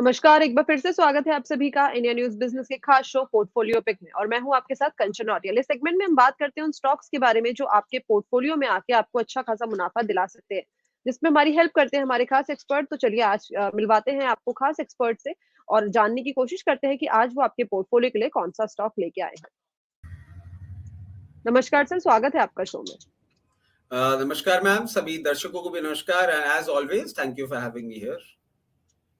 नमस्कार, एक बार फिर से स्वागत है आप सभी का इंडिया न्यूज़ बिज़नेस के खास शो पोर्टफोलियो पिक में और मैं हूं आपके साथ कंचन औटियल। इस सेगमेंट में हम बात करते हैं उन स्टॉक्स के बारे में जो आपके पोर्टफोलियो में आके आपको अच्छा खासा मुनाफा दिला सकते हैं, जिसमें हमारी हेल्प करते हैं हमारे खास एक्सपर्ट। तो चलिए आज मिलवाते हैं आपको खास एक्सपर्ट से और जानने की कोशिश करते हैं कि आज वो आपके पोर्टफोलियो के लिए कौन-सा स्टॉक लेके आए हैं। नमस्कार सर, स्वागत है आपका शो में। नमस्कार मैम, सभी दर्शकों को भी नमस्कार and as always thank you for having me here.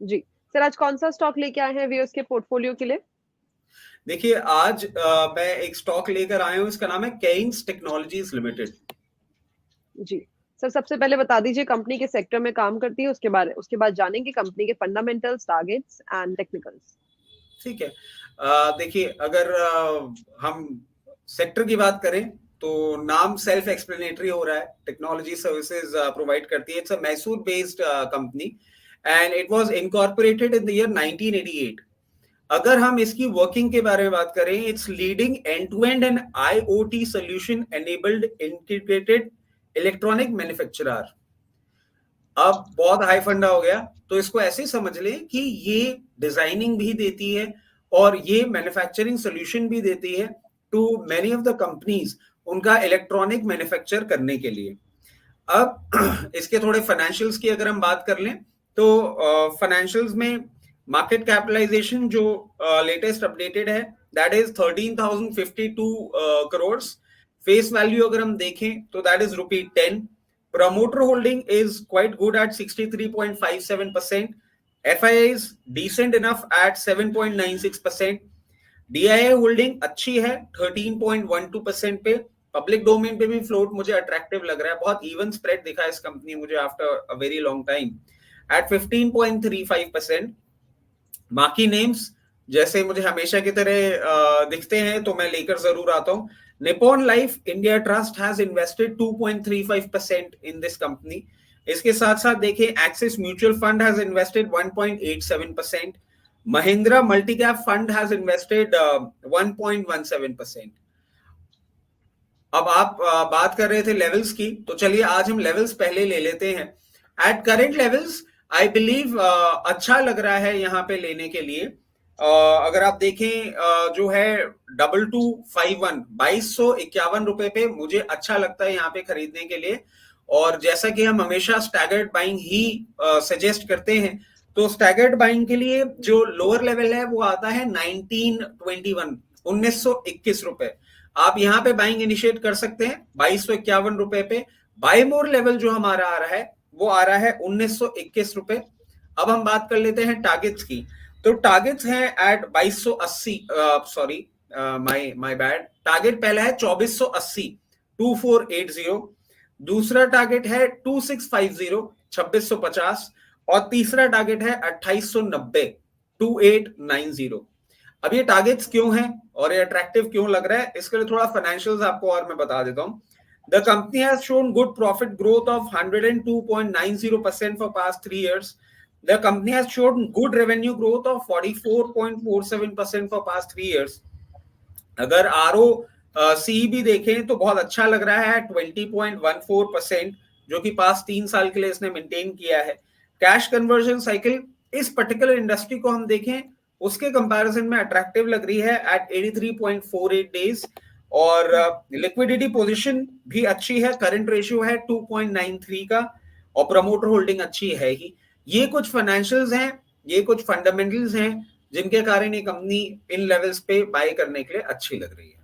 जी, सर आज कौन-सा स्टॉक लेके आए हैं व्यूअर्स के पोर्टफोलियो के लिए? देखिए आज मैं एक स्टॉक लेकर आया हूँ, इसका नाम है केन्स टेक्नोलॉजीज लिमिटेड। जी। सर सबसे पहले बता दीजिए कंपनी के सेक्टर में काम करती है, उसके बाद जानेंगे कंपनी के फंडामेंटल्स, टारगेट्स एंड टेक्निकल्स। ठीक है। देखिए अगर हम सेक्टर की बात करें तो नाम सेल्फ एक्सप्लेनेटरी हो रहा है। टेक्नोलॉजी सर्विसेज प्रोवाइड करती है। It's a Mysore based company and it was incorporated in the year 1988। अगर हम इसकी वर्किंग के बारे में बात करें, it's leading and to and and IoT solution enabled integrated electronic manufacturer. अब बहुत हाई फंडा हो गया, तो इसको ऐसे समझ लें कि ये डिजाइनिंग भी देती है और ये मैन्युफैक्चरिंग सोल्यूशन भी देती है to many of the companies उनका इलेक्ट्रॉनिक मैन्युफैक्चर करने के लिए। अब इसके थोड़े फाइनेंशियल्स की अगर हम बात कर लें तो फाइनेंशियल्स में मार्केट कैपिटलाइजेशन जो लेटेस्ट अपडेटेड है that is 13,052 crore. Face value अगर हम देखें तो that is ₹10। Promoter holding is quite good at 63.57%. FII is decent enough at 7.96%. DII holding अच्छी है 13.12% पे। पब्लिक डोमेन पे भी फ्लोट मुझे अट्रैक्टिव लग रहा है। बहुत इवन स्प्रेड दिखा है इस कंपनी मुझे after a very long time at 15.35%। बाकी नेम्स जैसे मुझे हमेशा की तरह दिखते हैं तो मैं लेकर जरूर आता हूं। Nippon life India trust has invested 2.35% in this company. इसके साथ साथ देखिए axis mutual fund has invested 1.87%। Mahindra multi cap fund has invested 1.17%। अब आप बात कर रहे थे लेवल्स की, तो चलिए आज हम लेवल्स पहले ले लेते हैं। At current levels I believe अच्छा लग रहा है यहाँ पे लेने के लिए। अगर आप देखें जो है 2251 ₹2251 पे मुझे अच्छा लगता है यहाँ पे खरीदने के लिए। और जैसा कि हम हमेशा स्टैगर्ड बाइंग ही सजेस्ट करते हैं, तो स्टैगर्ड बाइंग के लिए जो लोअर लेवल है वो आता है 1921 ₹1921। आप यहाँ पे बाइंग इनिशिएट कर सकते हैं ₹2251 पे। बाय मोर लेवल जो हमारा आ रहा है वो आ रहा है ₹1921। अब हम बात कर लेते हैं टारगेट्स की। तो टारगेट्स हैं at 2280, sorry my bad. Target पहला है 2480 2480। दूसरा टारगेट है 2650 2650 और तीसरा टारगेट है 2890 2890। अब ये टारगेट्स क्यों हैं और ये अट्रैक्टिव क्यों लग रहा है, इसके लिए थोड़ा फाइनेंशियल्स आपको और मैं बता देता हूं। The company has shown good profit growth of 102.90% for past 3 years. The company has shown good revenue growth of 44.47% for past 3 years. अगर ROCE भी देखें तो बहुत अच्छा लग रहा है 20.14%, जो कि पास्ट 3 साल के लिए इसने मेंटेन किया है। कैश कन्वर्जन साइकिल इस पर्टिकुलर इंडस्ट्री को हम देखें उसके कंपैरिजन में अट्रैक्टिव लग रही है एट 83.48 डेज। और लिक्विडिटी पोजीशन भी अच्छी है। करंट रेशियो है 2.93 का और प्रमोटर होल्डिंग अच्छी है ही। ये कुछ फाइनेंशियल्स हैं, ये कुछ फंडामेंटल्स हैं जिनके कारण ये कंपनी इन लेवल्स पे बाय करने के लिए अच्छी लग रही है।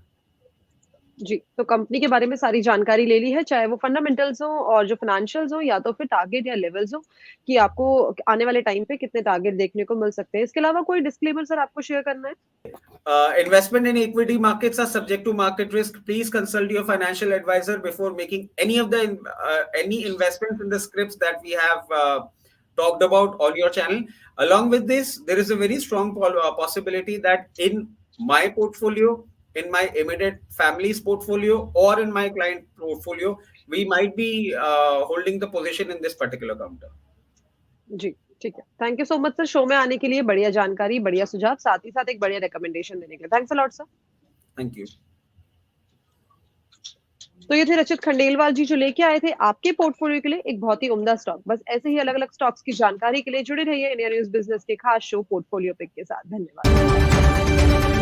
जी, तो कंपनी के बारे में सारी जानकारी ले ली है, चाहे वो फंडामेंटल्स हो और जो फाइनेंशियल्स हो या तो फिर टारगेट या लेवल्स हो कि आपको आने वाले टाइम पे कितने टारगेट देखने को मिल सकते हैं। इसके अलावा कोई डिस्क्लेमर सर आपको शेयर करना है? Investment in equity markets are subject to market risk. Please consult your financial advisor before making any of the any investments in the scripts that we have talked about on your channel. Along with this, there is a very strong possibility that in my portfolio, in my immediate family's portfolio, or in my client portfolio, we might be holding the position in this particular counter. जी, ठीक है। Thank you so much sir show में आने के लिए, बढ़िया जानकारी, बढ़िया सुझाव, साथ ही साथ एक बढ़िया रिकमेंडेशन देने के लिए। Thanks a lot sir. Thank you. तो ये थे रचित खंडेलवाल जी जो लेके आए थे आपके पोर्टफोलियो के लिए एक बहुत ही उम्दा स्टॉक। बस ऐसे ही अलग-अलग स्टॉक्स की जानकारी के लिए जुड़े रहिए इंडिया न्यूज़ बिज़नेस के खास शो पोर्टफोलियो पिक के साथ। धन्यवाद।